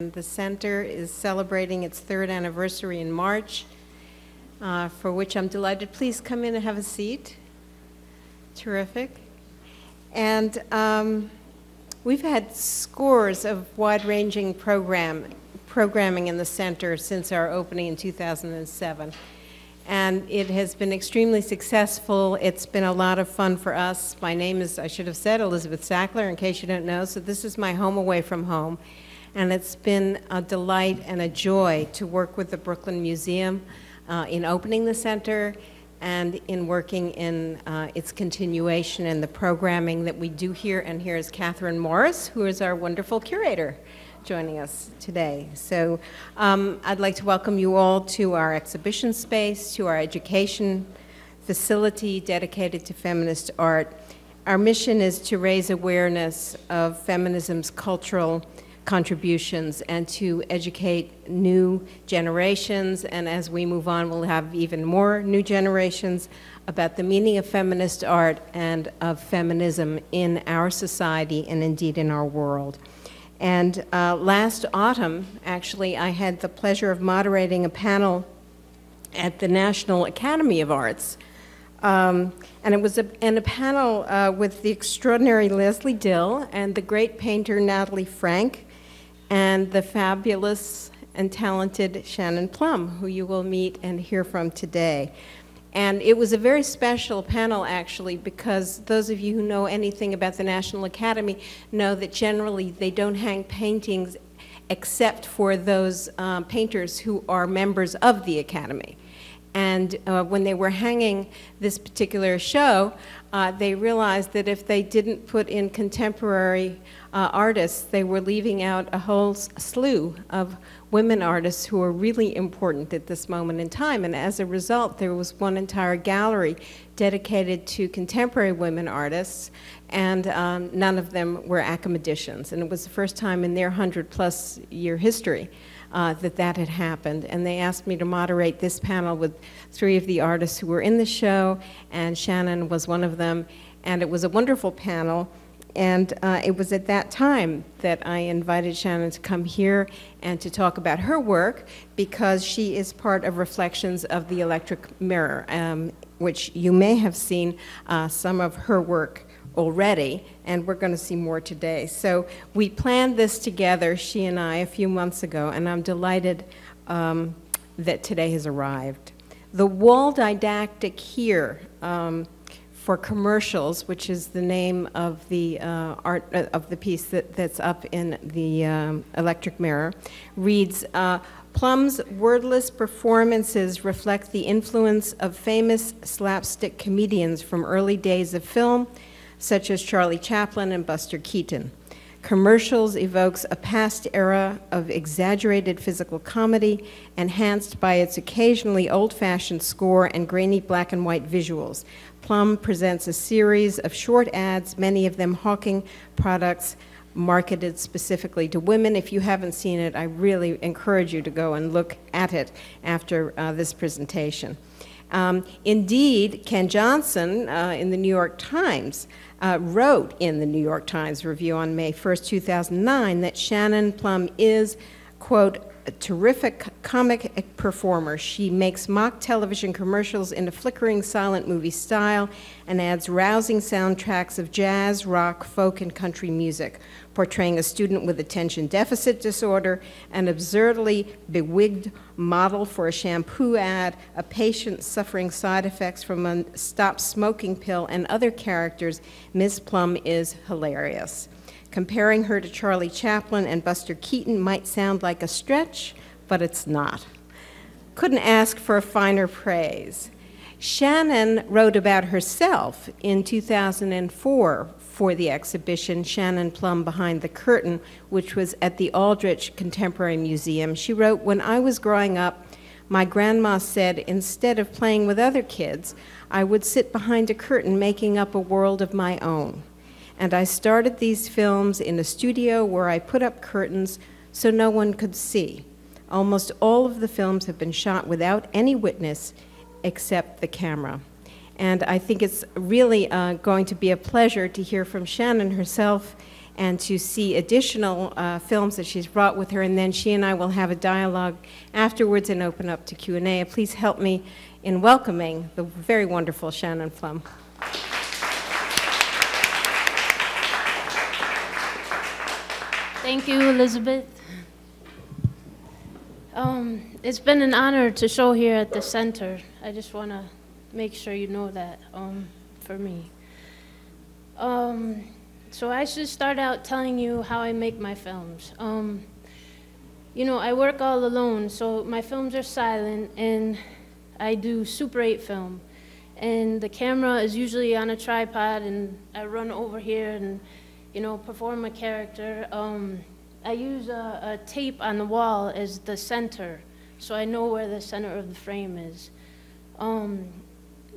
The center is celebrating its third anniversary in March, for which I'm delighted. Please come in and have a seat. Terrific. And we've had scores of wide-ranging programming in the center since our opening in 2007. And it has been extremely successful. It's been a lot of fun for us. My name is, I should have said, Elizabeth Sackler, in case you don't know. So this is my home away from home. And it's been a delight and a joy to work with the Brooklyn Museum in opening the center and in working in its continuation and the programming that we do here. And here is Catherine Morris, who is our wonderful curator, joining us today. So I'd like to welcome you all to our exhibition space, to our education facility dedicated to feminist art. Our mission is to raise awareness of feminism's cultural contributions and to educate new generations, and as we move on we'll have even more new generations about the meaning of feminist art and of feminism in our society and indeed in our world. And last autumn, actually, I had the pleasure of moderating a panel at the National Academy of Arts. And it was a panel with the extraordinary Leslie Dill and the great painter Natalie Frank and the fabulous and talented Shannon Plum, who you will meet and hear from today. And it was a very special panel, actually, because those of you who know anything about the National Academy know that generally they don't hang paintings except for those painters who are members of the Academy. And when they were hanging this particular show, they realized that if they didn't put in contemporary artists, they were leaving out a whole slew of women artists who are really important at this moment in time. And as a result, there was one entire gallery dedicated to contemporary women artists, and none of them were academicians. And it was the first time in their 100-plus year history that had happened. And they asked me to moderate this panel with three of the artists who were in the show, and Shannon was one of them. And it was a wonderful panel. And it was at that time that I invited Shannon to come here and to talk about her work, because she is part of Reflections of the Electric Mirror, which you may have seen some of her work already, and we're going to see more today. So we planned this together, she and I, a few months ago, and I'm delighted that today has arrived. The wall didactic here for commercials, which is the name of the art of the piece that's up in the Electric Mirror, reads, Plum's wordless performances reflect the influence of famous slapstick comedians from early days of film, such as Charlie Chaplin and Buster Keaton. Commercials evokes a past era of exaggerated physical comedy, enhanced by its occasionally old-fashioned score and grainy black and white visuals. Plum presents a series of short ads, many of them hawking products marketed specifically to women. If you haven't seen it, I really encourage you to go and look at it after this presentation. Indeed, Ken Johnson in the New York Times wrote in the New York Times Review on May 1st, 2009, that Shannon Plum is, quote, a terrific comic performer. She makes mock television commercials in a flickering silent movie style and adds rousing soundtracks of jazz, rock, folk, and country music, portraying a student with attention deficit disorder, an absurdly bewigged model for a shampoo ad, a patient suffering side effects from a stop smoking pill, and other characters. Ms. Plum is hilarious. Comparing her to Charlie Chaplin and Buster Keaton might sound like a stretch, but it's not. Couldn't ask for a finer praise. Shannon wrote about herself in 2004 for the exhibition Shannon Plum Behind the Curtain, which was at the Aldrich Contemporary Museum. She wrote, when I was growing up, my grandma said, instead of playing with other kids, I would sit behind a curtain making up a world of my own. And I started these films in a studio where I put up curtains so no one could see. Almost all of the films have been shot without any witness except the camera. And I think it's really going to be a pleasure to hear from Shannon herself and to see additional films that she's brought with her, and then she and I will have a dialogue afterwards and open up to Q&A. Please help me in welcoming the very wonderful Shannon Flum. Thank you, Elizabeth. It's been an honor to show here at the center. I just want to make sure you know that for me. So I should start out telling you how I make my films. You know, I work all alone, so my films are silent, and I do Super 8 film. And the camera is usually on a tripod, and I run over here and, you know, perform a character. I use a tape on the wall as the center, so I know where the center of the frame is.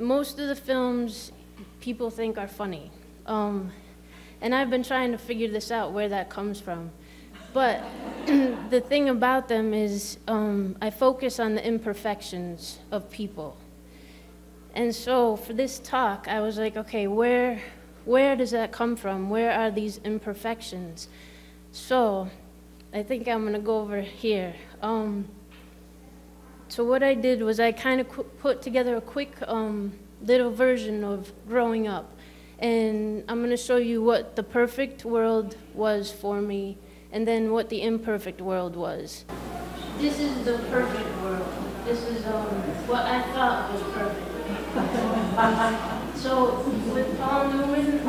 Most of the films people think are funny. And I've been trying to figure this out, where that comes from. But the thing about them is I focus on the imperfections of people. And so for this talk, I was like, okay, where does that come from? Where are these imperfections? So I think I'm going to go over here. So what I did was I kind of put together a quick little version of growing up. And I'm going to show you what the perfect world was for me, and then what the imperfect world was. This is the perfect world. This is what I thought was perfect. So with Paul Newman,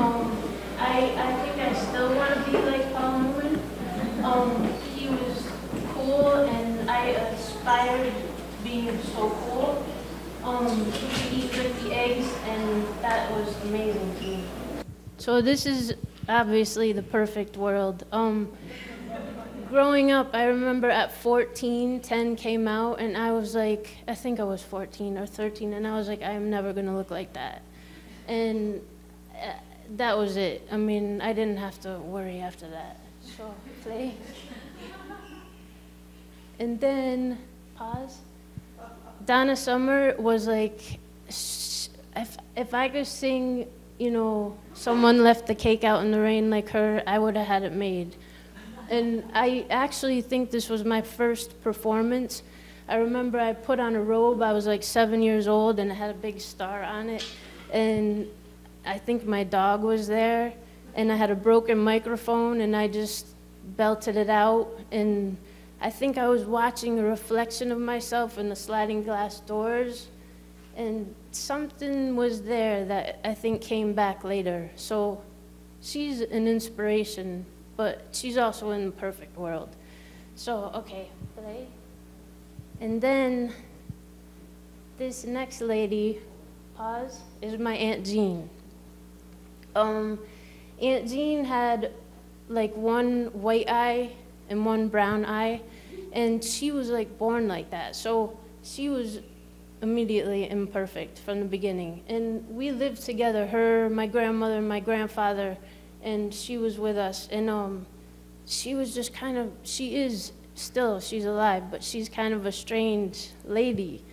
I think I still want to be like Paul Newman. He was cool, and I aspired being so cool. He could eat 50 eggs, and that was amazing to me. So this is obviously the perfect world. Growing up, I remember at 14, 10 came out, and I was like, I think I was 14 or 13, and I was like, I'm never going to look like that. And that was it. I mean, I didn't have to worry after that. So, play. And then, pause. Donna Summer was like, if I could sing, you know, Someone Left the Cake Out in the Rain like her, I would have had it made. And I actually think this was my first performance. I remember I put on a robe. I was like 7 years old, and it had a big star on it. And I think my dog was there, and I had a broken microphone, and I just belted it out. And I think I was watching a reflection of myself in the sliding glass doors, and something was there that I think came back later. So she's an inspiration, but she's also in the perfect world. So, okay, play. And then this next lady, pause, is my Aunt Jean. Aunt Jean had like one white eye and one brown eye, and she was like born like that. So she was immediately imperfect from the beginning. And we lived together, her, my grandmother, and my grandfather, and she was with us. And she was just kind of, she is still, she's alive, but she's kind of a strange lady.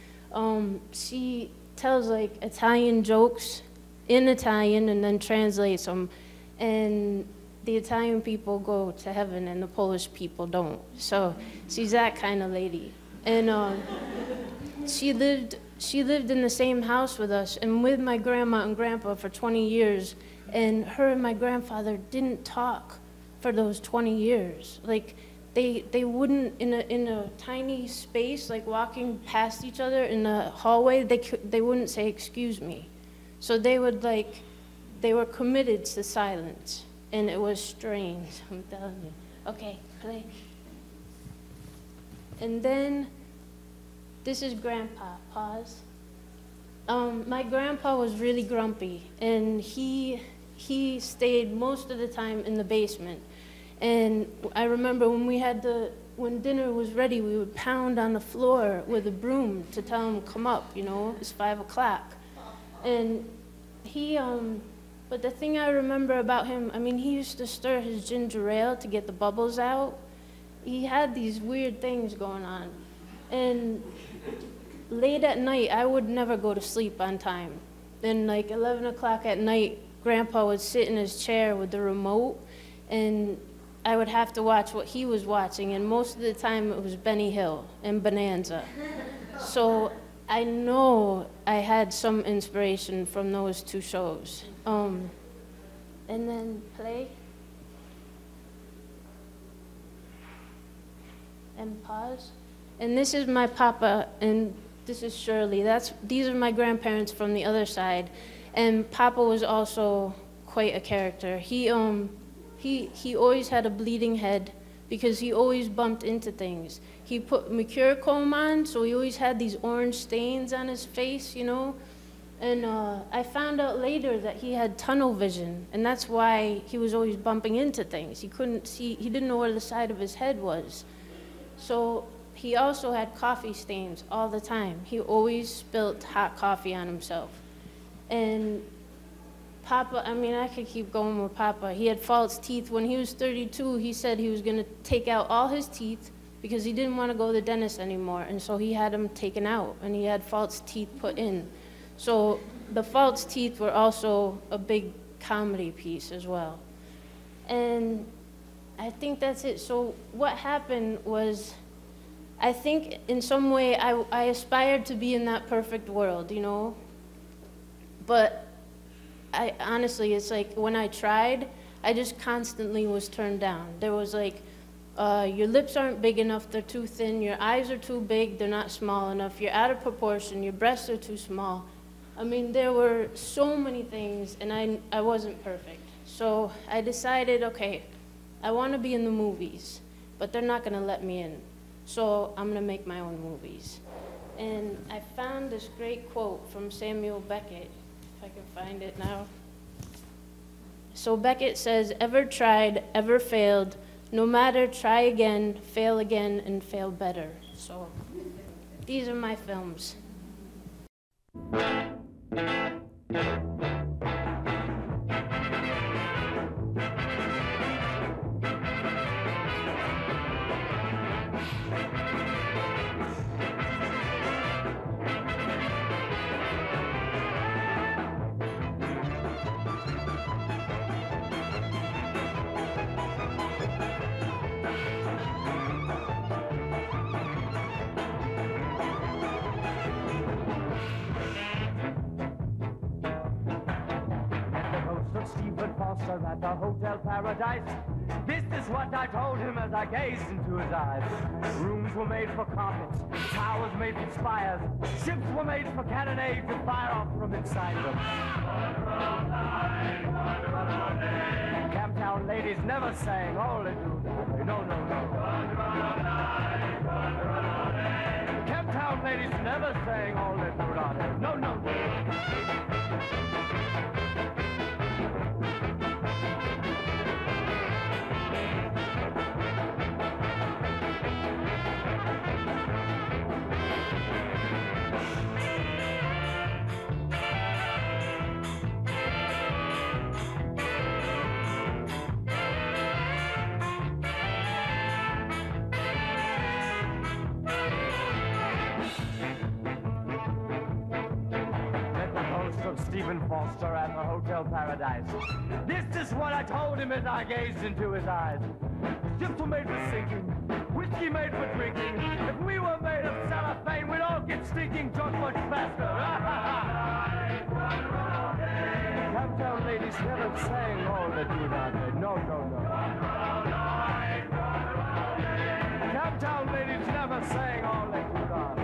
She tells like Italian jokes in Italian and then translates them. And the Italian people go to heaven and the Polish people don't. So she's that kind of lady. And she lived in the same house with us and with my grandma and grandpa for 20 years. And her and my grandfather didn't talk for those 20 years. Like they wouldn't, in a tiny space, like walking past each other in the hallway, they wouldn't say, "Excuse me." So they would like, they were committed to silence. And it was strange, I'm telling you. Okay, play. And then, this is Grandpa, pause. My grandpa was really grumpy, and he stayed most of the time in the basement. And I remember when dinner was ready, we would pound on the floor with a broom to tell him, come up, you know, it's 5 o'clock. And but the thing I remember about him, I mean, he used to stir his ginger ale to get the bubbles out. He had these weird things going on. And late at night, I would never go to sleep on time. Then like 11 o'clock at night, Grandpa would sit in his chair with the remote, and I would have to watch what he was watching, and most of the time it was Benny Hill and Bonanza. So I know I had some inspiration from those two shows. And then play and pause. And this is my papa, and this is Shirley. These are my grandparents from the other side. And Papa was also quite a character. He always had a bleeding head because he always bumped into things. He put Mercurochrome on, so he always had these orange stains on his face, you know? And I found out later that he had tunnel vision, and that's why he was always bumping into things. He couldn't see, he didn't know where the side of his head was. So he also had coffee stains all the time. He always spilt hot coffee on himself. And Papa, I mean, I could keep going with Papa. He had false teeth. When he was 32, he said he was going to take out all his teeth because he didn't want to go to the dentist anymore. And so he had them taken out, and he had false teeth put in. So the false teeth were also a big comedy piece as well. And I think that's it. So what happened was, I think in some way I aspired to be in that perfect world, you know? But honestly, it's like when I tried, I just constantly was turned down. There was like, your lips aren't big enough, they're too thin, your eyes are too big, they're not small enough, you're out of proportion, your breasts are too small. I mean, there were so many things, and I wasn't perfect. So I decided, okay, I want to be in the movies, but they're not going to let me in. So I'm going to make my own movies. And I found this great quote from Samuel Beckett, if I can find it now. So Beckett says, "Ever tried, ever failed, no matter, try again, fail again, and fail better." So these are my films. Stephen Foster at the Hotel Paradise. This is what I told him as I gazed into his eyes. Rooms were made for carpets, towers made for spires, ships were made for cannonade to fire off from inside them. Camptown ladies never sang all it do. No, no, no. Camptown ladies never sang all it do. No, no, no. Stephen Foster at the Hotel Paradise. This is what I told him as I gazed into his eyes. Ships were made for sinking, whiskey made for drinking. If we were made of cellophane, we'd all get stinking drunk much faster. Camptown ladies never sang all that do not. No, no, no. Camptown ladies never sang all that do not.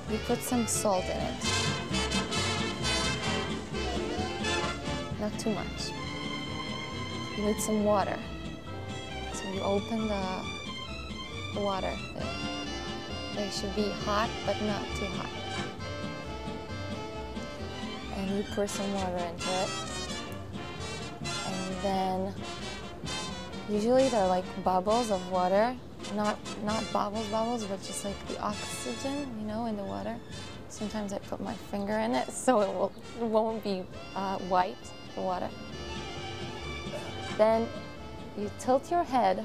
You put some salt in it. Not too much. You need some water. So you open the water thing. They should be hot, but not too hot. And you pour some water into it. And then, usually they're like bubbles of water. Not bubbles, but just like the oxygen, you know, in the water. Sometimes I put my finger in it so it won't be white, the water. Then you tilt your head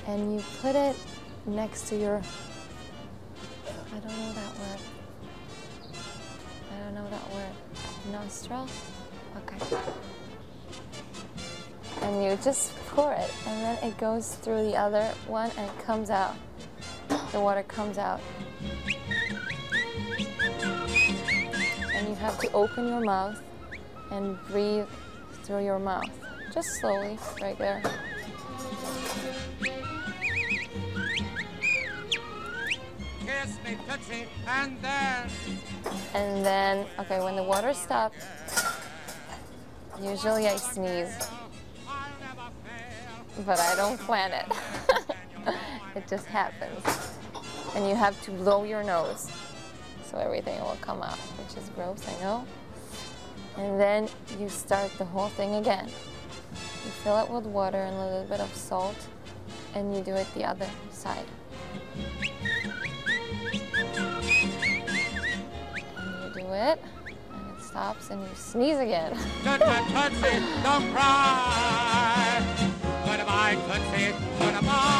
and you put it next to your, I don't know that word, nostril? Okay. And you just pour it, and then it goes through the other one and it comes out. The water comes out. And you have to open your mouth and breathe through your mouth. Just slowly, right there. Kiss me, Tootsie, and then... And then, okay, when the water stops, usually I sneeze. But I don't plan it. It just happens. And you have to blow your nose so everything will come out, which is gross, I know. And then you start the whole thing again. You fill it with water and a little bit of salt, and you do it the other side. And you do it, and it stops, and you sneeze again. Tootsie, don't cry. Goodbye, Tootsie, goodbye.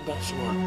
That's one.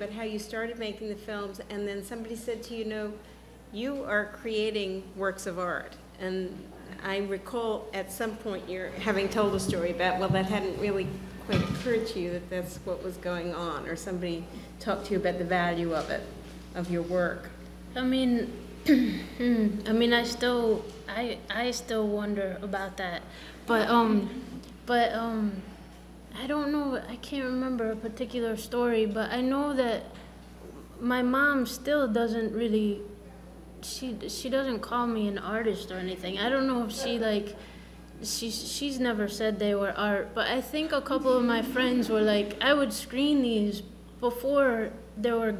about how you started making the films, and then somebody said to you, no, you are creating works of art. And I recall at some point you're having told a story about, well, that hadn't really quite occurred to you that that's what was going on, or somebody talked to you about the value of it, of your work. I mean, I still wonder about that, but I don't know. I can't remember a particular story, but I know that my mom still doesn't really. She doesn't call me an artist or anything. I don't know if she like. She's never said they were art, but I think a couple of my friends were like, I would screen these before there were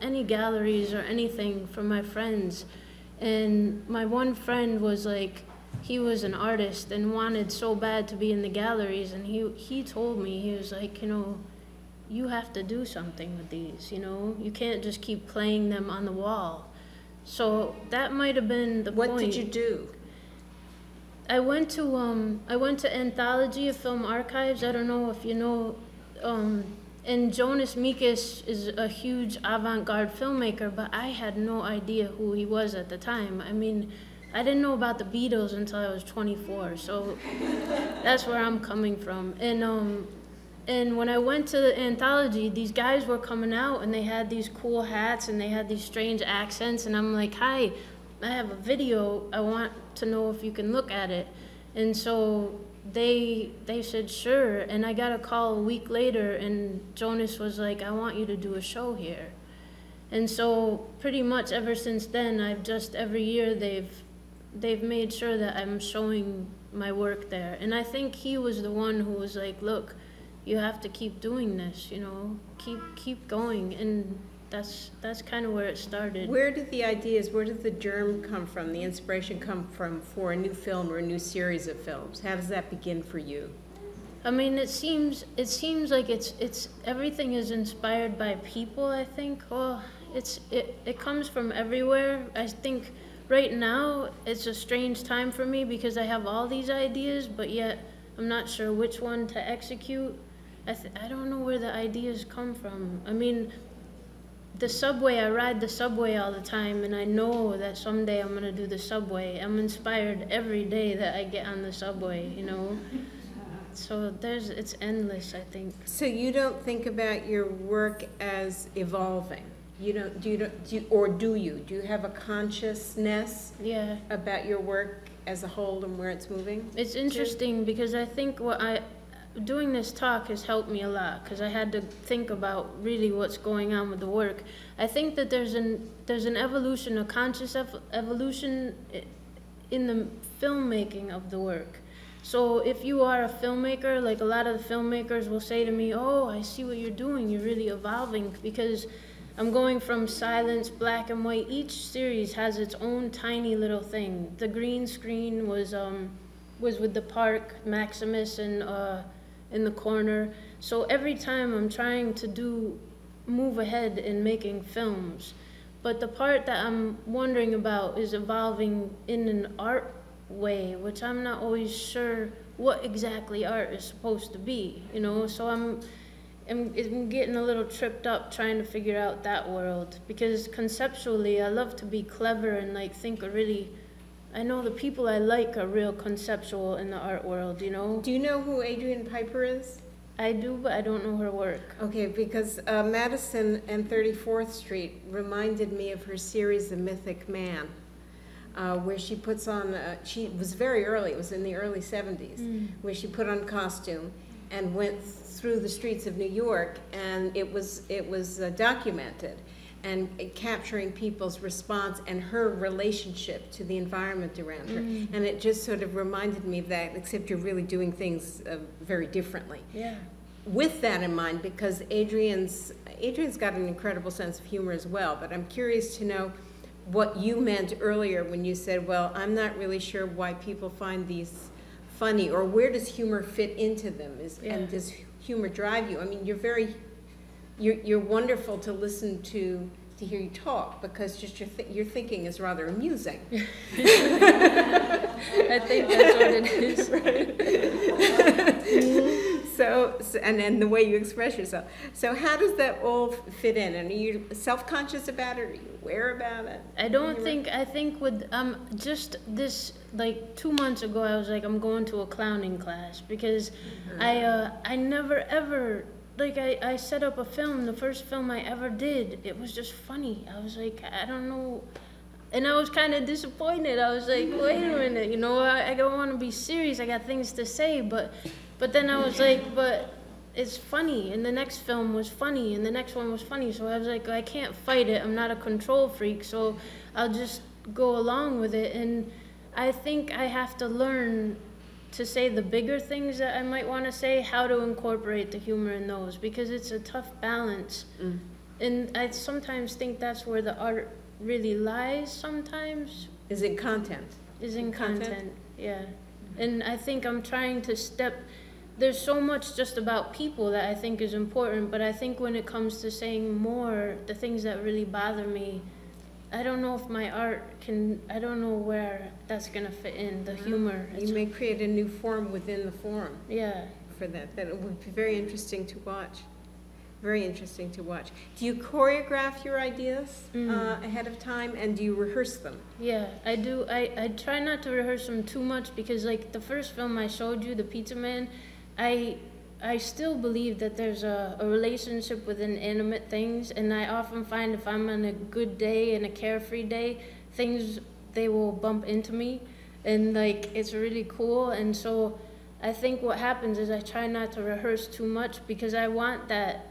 any galleries or anything for my friends. And my one friend was like, he was an artist and wanted so bad to be in the galleries, and he told me, he was like, you know, you have to do something with these, you know? You can't just keep playing them on the wall. So that might have been the point. What did you do? I went to Anthology of Film Archives. I don't know if you know, and Jonas Mekas is a huge avant-garde filmmaker, but I had no idea who he was at the time. I mean, I didn't know about the Beatles until I was 24, so that's where I'm coming from. And when I went to the Anthology, these guys were coming out, and they had these cool hats, and they had these strange accents, and I'm like, hi, I have a video, I want to know if you can look at it. And so they said sure, and I got a call a week later, and Jonas was like, I want you to do a show here. And so pretty much ever since then, I've just every year they've made sure that I'm showing my work there. And I think he was the one who was like, look, you have to keep doing this, you know, keep going. And that's kind of where it started. Where did the germ come from, the inspiration come from for a new film or a new series of films? How does that begin for you? I mean, it seems like it's everything is inspired by people, I think. Well, it comes from everywhere. I think right now it's a strange time for me because I have all these ideas, but yet I'm not sure which one to execute. I don't know where the ideas come from. I mean, the subway, I ride the subway all the time, and I know that someday I'm gonna do the subway. I'm inspired every day that I get on the subway, you know? So it's endless, I think. So you don't think about your work as evolving? Do you have a consciousness about your work as a whole and where it's moving? It's interesting because I think doing this talk has helped me a lot because I had to think about really what's going on with the work. I think that there's an evolution, a conscious evolution in the filmmaking of the work. So if you are a filmmaker, like a lot of the filmmakers will say to me, oh, I see what you're doing, you're really evolving, because I'm going from silence, black and white. Each series has its own tiny little thing. The green screen was with the park, Maximus, and in the corner. So every time I'm trying to move ahead in making films. But the part that I'm wondering about is evolving in an art way, which I'm not always sure what exactly art is supposed to be, you know? So I'm getting a little tripped up trying to figure out that world, because conceptually I love to be clever and like think I know the people I like are real conceptual in the art world, you know? Do you know who Adrian Piper is? I do, but I don't know her work. Okay, because Madison and 34th Street reminded me of her series, The Mythic Man, where she puts on, she was very early, it was in the early 70s, where she put on costume and went through the streets of New York, and it was documented, and capturing people's response and her relationship to the environment around her. And it just sort of reminded me of that, except you're really doing things very differently. Yeah. With that in mind, because Adrian's got an incredible sense of humor as well, but I'm curious to know what you meant earlier when you said, well, I'm not really sure why people find these funny, or where does humor fit into them? And does humor drive you? I mean, you're wonderful to listen to hear you talk, because just your thinking is rather amusing. I think that's what it is. and the way you express yourself. So how does that all fit in? And are you self-conscious about it? Are you aware about it? I think with just this, like 2 months ago, I was like, I'm going to a clowning class because I never ever, like I set up a film, the first film I ever did, it was just funny. I was like, I don't know. And I was kind of disappointed. I was like, wait a minute, you know, I don't want to be serious. I got things to say, but then I was like, but it's funny. And the next film was funny, and the next one was funny. So I was like, I can't fight it. I'm not a control freak, so I'll just go along with it. And I think I have to learn to say the bigger things that I might want to say, how to incorporate the humor in those, because it's a tough balance. And I sometimes think that's where the art really lies sometimes. Is it content? Is in content, yeah. And I think I'm trying to there's so much just about people that I think is important, but I think when it comes to saying more, the things that really bother me, I don't know if my art I don't know where that's gonna fit in, the humor. You may create a new form within the form. Yeah. For that it would be very interesting to watch. Very interesting to watch. Do you choreograph your ideas ahead of time, and do you rehearse them? Yeah, I do. I try not to rehearse them too much because, like, the first film I showed you, The Pizza Man, I still believe that there's a relationship with inanimate things, and I often find if I'm on a good day and a carefree day, things, they will bump into me, and, like, it's really cool. And so I think what happens is I try not to rehearse too much because I want that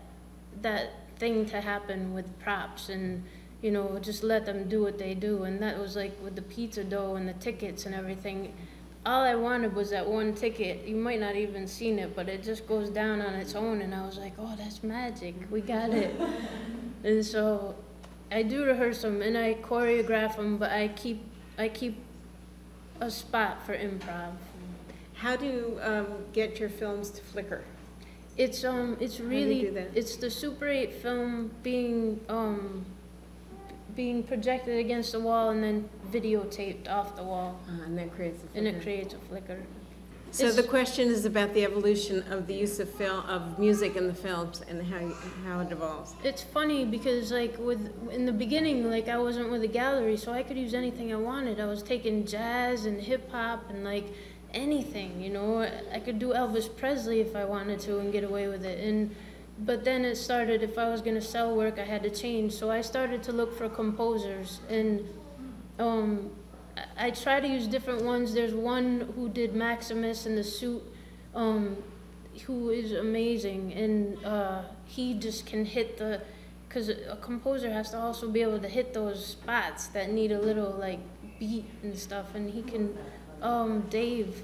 thing to happen with props and, you know, just let them do what they do. And that was like with the pizza dough and the tickets and everything. All I wanted was that one ticket. You might not even seen it, but it just goes down on its own. And I was like, oh, that's magic. We got it. And so I do rehearse them and I choreograph them, but I keep a spot for improv. How do you get your films to Flickr? It's really, do that? it's the Super 8 film being projected against the wall and then videotaped off the wall. And that creates a Flickr. And it creates a Flickr. So the question is about the evolution of the use of music in the films and how it evolves. It's funny because, like, in the beginning, like, I wasn't with a gallery, so I could use anything I wanted. I was taking jazz and hip hop and, like, anything, you know. I could do Elvis Presley if I wanted to and get away with it. But then it started, if I was going to sell work, I had to change. So I started to look for composers, and I try to use different ones. There's one who did Maximus in the Suit, who is amazing, and he just can hit because a composer has to also be able to hit those spots that need a little, like, beat and stuff, and he can. Dave,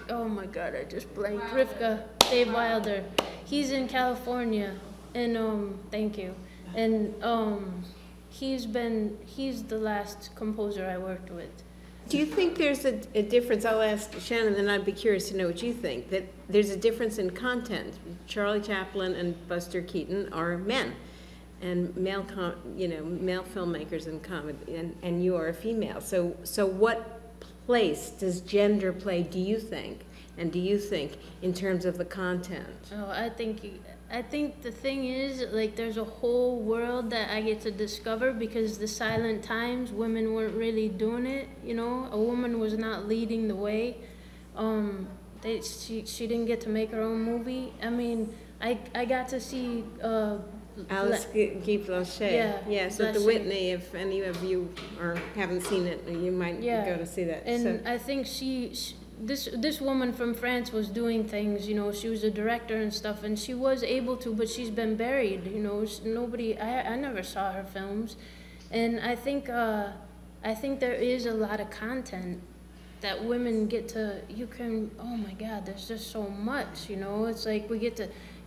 oh my God, I just blanked. Rivka, Dave Wilder. He's in California, and thank you. And he's the last composer I worked with. Do you think there's a difference? I'll ask Shannon, and I'd be curious to know what you think. That there's a difference in content. Charlie Chaplin and Buster Keaton are men, and male filmmakers in comedy, and you are a female. So what place does gender play, do you think, in terms of the content? Oh, I think the thing is, like, there's a whole world that I get to discover because the silent times, women weren't really doing it, you know. A woman was not leading the way. She didn't get to make her own movie. I mean, I got to see Alice Guy Blanchet. Yeah, so at the Whitney, if any of you haven't seen it, you might go to see that. And I think this woman from France was doing things, you know, she was a director and stuff, and she was able to, but she's been buried, you know. I never saw her films. And I think there is a lot of content that women get to, oh my God, there's just so much, you know. It's like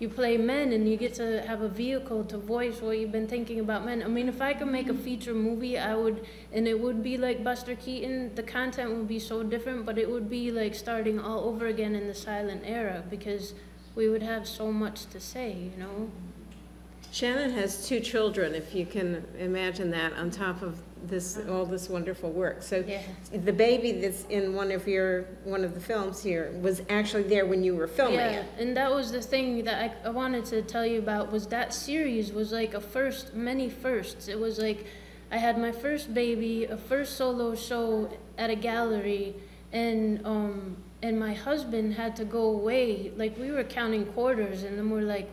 you play men and you get to have a vehicle to voice what you've been thinking about men. I mean, if I could make a feature movie, I would, and it would be like Buster Keaton, the content would be so different, but it would be like starting all over again in the silent era because we would have so much to say, you know. Shannon has 2 children, if you can imagine that, on top of this, all this wonderful work. So Yeah. the baby that's in one of the films here was actually there when you were filming Yeah, it. and that was the thing that I wanted to tell you about, was that series was like a first, many firsts. It was like I had my first baby, a first solo show at a gallery, and my husband had to go away. Like, we were counting quarters, and then we're like,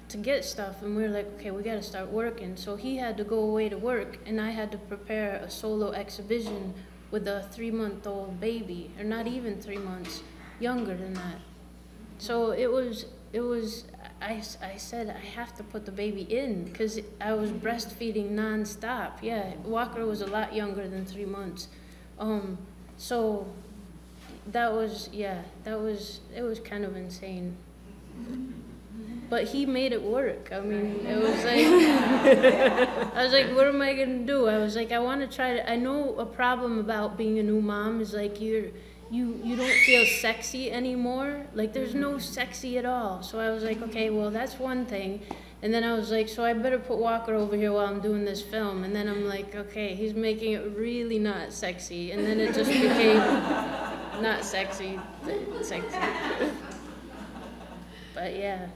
to get stuff, and we were like, okay, we gotta start working. So he had to go away to work, and I had to prepare a solo exhibition with a 3-month-old baby, or not even 3 months, younger than that. So it was, I said, I have to put the baby in, because I was breastfeeding nonstop. Yeah, Walker was a lot younger than 3 months. So that was, it was kind of insane. But he made it work. I mean, it was like, I was like, what am I gonna do? I was like, I wanna try to, I know a problem about being a new mom is like you don't feel sexy anymore. Like, there's no sexy at all. So I was like, okay, well, that's one thing. And then I was like, so I better put Walker over here while I'm doing this film. And then I'm like, okay, he's making it really not sexy. And then it just became not sexy, but sexy. But yeah.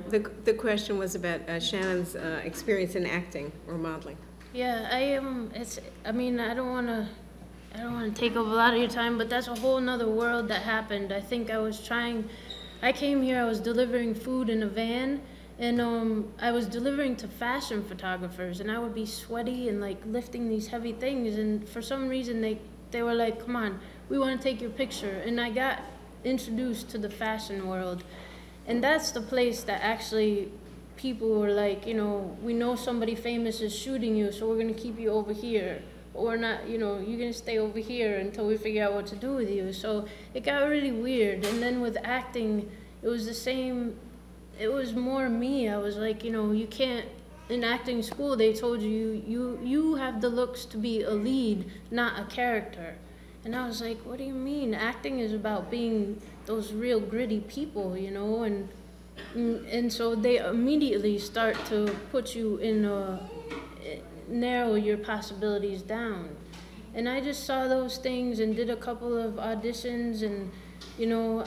The question was about Shannon's experience in acting or modeling. Yeah, I mean, I don't want to take up a lot of your time, but that's a whole nother world that happened. I think I came here, I was delivering food in a van, and I was delivering to fashion photographers, and I would be sweaty and like lifting these heavy things, and for some reason they were like, come on, we want to take your picture. And I got introduced to the fashion world. And that's the place that actually people were like, you know, we know somebody famous is shooting you, so we're going to keep you over here. But we're not, you know, you're going to stay over here until we figure out what to do with you. So it got really weird. And then with acting, it was the same. It was more me. I was like, you know, you can't, in acting school, they told you have the looks to be a lead, not a character. And I was like, what do you mean? Acting is about being those real gritty people, you know? And so they immediately start to put you in narrow your possibilities down. And I just saw those things and did a couple of auditions, and, you know,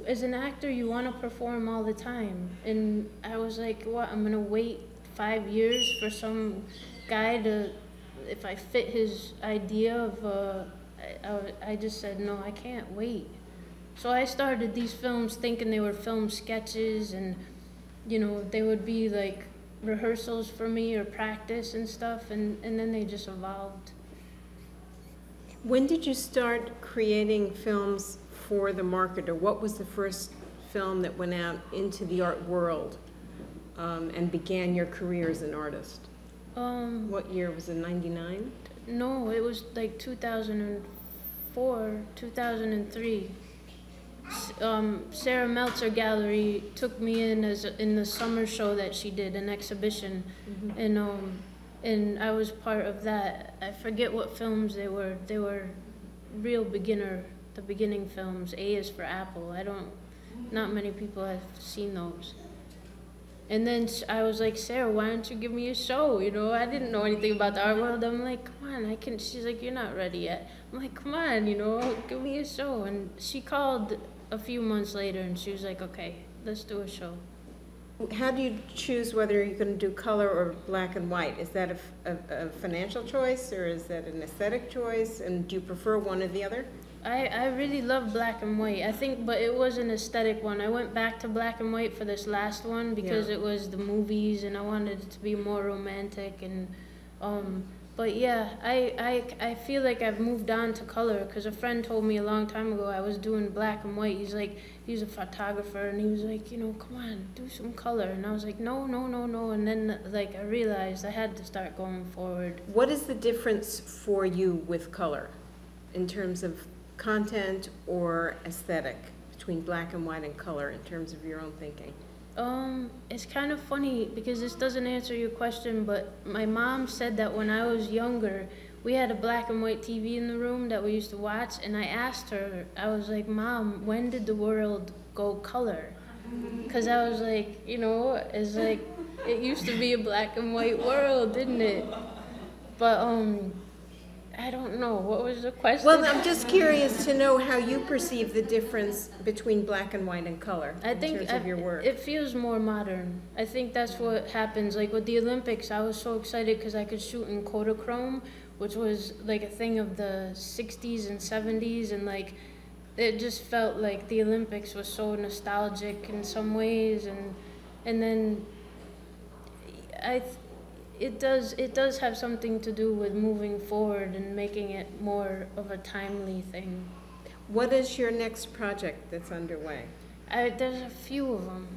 as an actor, you want to perform all the time. And I was like, what, I'm going to wait 5 years for some guy to, if I fit his idea of, I just said, no, I can't wait. So I started these films thinking they were film sketches, and, you know, they would be like rehearsals for me or practice and stuff, and then they just evolved. When did you start creating films for the market, or what was the first film that went out into the art world and began your career as an artist? What year was it, 99? No, it was like 2004, 2003. Sarah Meltzer Gallery took me in in the summer show that she did, an exhibition, and I was part of that. I forget what films they were. They were real beginning films. A is for Apple. Not many people have seen those. And then I was like, Sarah, why don't you give me a show? You know, I didn't know anything about the art world. I'm like, come on, I can. She's like, you're not ready yet. I'm like, come on, you know, give me a show. And she called a few months later, and she was like, okay, let's do a show. How do you choose whether you're going to do color or black and white? Is that a financial choice, or is that an aesthetic choice? And do you prefer one or the other? I really love black and white, I think, but it was an aesthetic one. I went back to black and white for this last one because it was the movies, and I wanted it to be more romantic. And but yeah, I feel like I've moved on to color, because a friend told me a long time ago I was doing black and white. He's a photographer, and he was like, you know, come on, do some color. And I was like, no. And then like I realized I had to start going forward. What is the difference for you with color in terms of content or aesthetic between black and white and color in terms of your own thinking? It's kind of funny because this doesn't answer your question, but my mom said that when I was younger, we had a black and white TV in the room that we used to watch, and I asked her, I was like, Mom, when did the world go color? because I was like, you know, it's like, it used to be a black and white world, didn't it? But, I don't know, what was the question? Well, I'm just curious to know how you perceive the difference between black and white and color I in think terms of your work. it feels more modern. I think that's what happens. Like with the Olympics, I was so excited because I could shoot in Kodachrome, which was like a thing of the 60s and 70s, and like it just felt like the Olympics was so nostalgic in some ways, and then it does have something to do with moving forward and making it more of a timely thing. What is your next project that's underway? There's a few of them.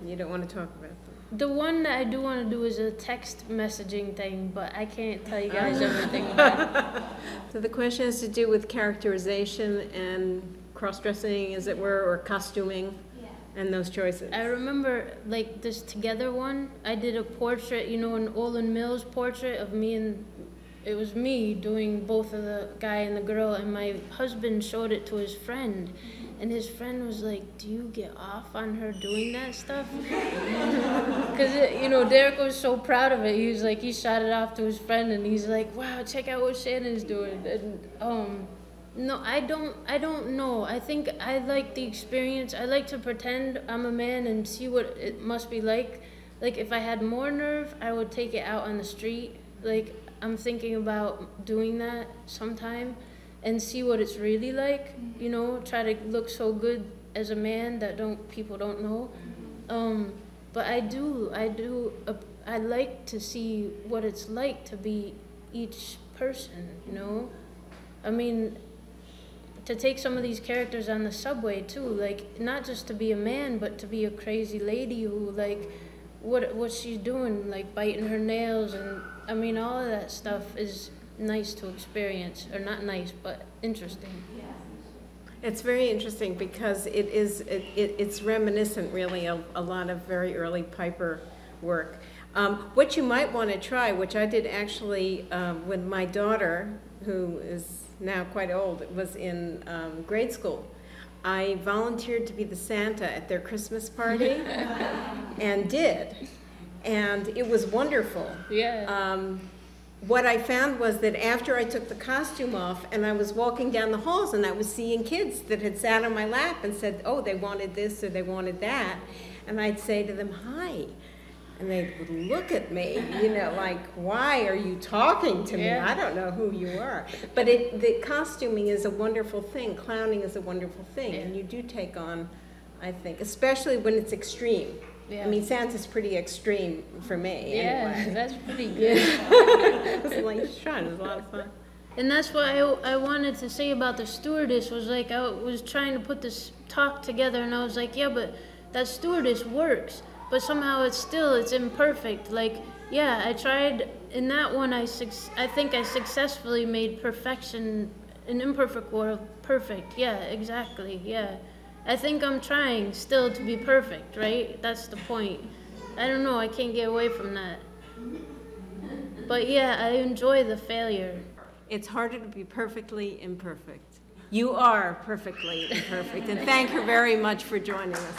You don't want to talk about them. The one that I do want to do is a text messaging thing, but I can't tell you guys everything about it. So the question has to do with characterization and cross-dressing, as it were, or costuming, and those choices. I remember like this Together one. I did a portrait, you know, an Olin Mills portrait of me, and it was me doing both of the guy and the girl, and my husband showed it to his friend. And his friend was like, "Do you get off on her doing that stuff?" Because, you know, Derek was so proud of it. He was like, he shot it off to his friend, and he's like, "Wow, check out what Shannon's doing." And no, I don't know. I think I like the experience. I like to pretend I'm a man and see what it must be like. Like if I had more nerve, I would take it out on the street. Like I'm thinking about doing that sometime. And see what it's really like, you know, try to look so good as a man that people don't know. But I like to see what it's like to be each person, you know? I mean, to take some of these characters on the subway too, like not just to be a man, but to be a crazy lady who like, what she's doing, like biting her nails, and I mean, all of that stuff is nice to experience, or not nice, but interesting. It's very interesting because it's reminiscent really of a lot of very early Piper work. What you might want to try, which I did actually when my daughter, who is now quite old, was in grade school, I volunteered to be the Santa at their Christmas party and did. And it was wonderful. Yeah. What I found was that after I took the costume off and I was walking down the halls and I was seeing kids that had sat on my lap and said, oh, they wanted this or they wanted that. And I'd say to them, hi. And they would look at me, you know, like, why are you talking to me? Yeah. I don't know who you are. But the costuming is a wonderful thing. Clowning is a wonderful thing. Yeah. And you do take on, I think, especially when it's extreme. Yeah. I mean, Santa's pretty extreme for me. Yeah, anyway. that's pretty good. It was like fun. It was a lot of fun. And that's what I wanted to say about the stewardess, was like I was trying to put this talk together, and I was like, yeah, but that stewardess works, but somehow it's imperfect. Like, yeah, I tried in that one. I think I successfully made perfection, an imperfect world, perfect. Yeah, exactly. Yeah. I think I'm trying still to be perfect, right? That's the point. I don't know, I can't get away from that. But yeah, I enjoy the failure. It's harder to be perfectly imperfect. You are perfectly imperfect, and thank her very much for joining us.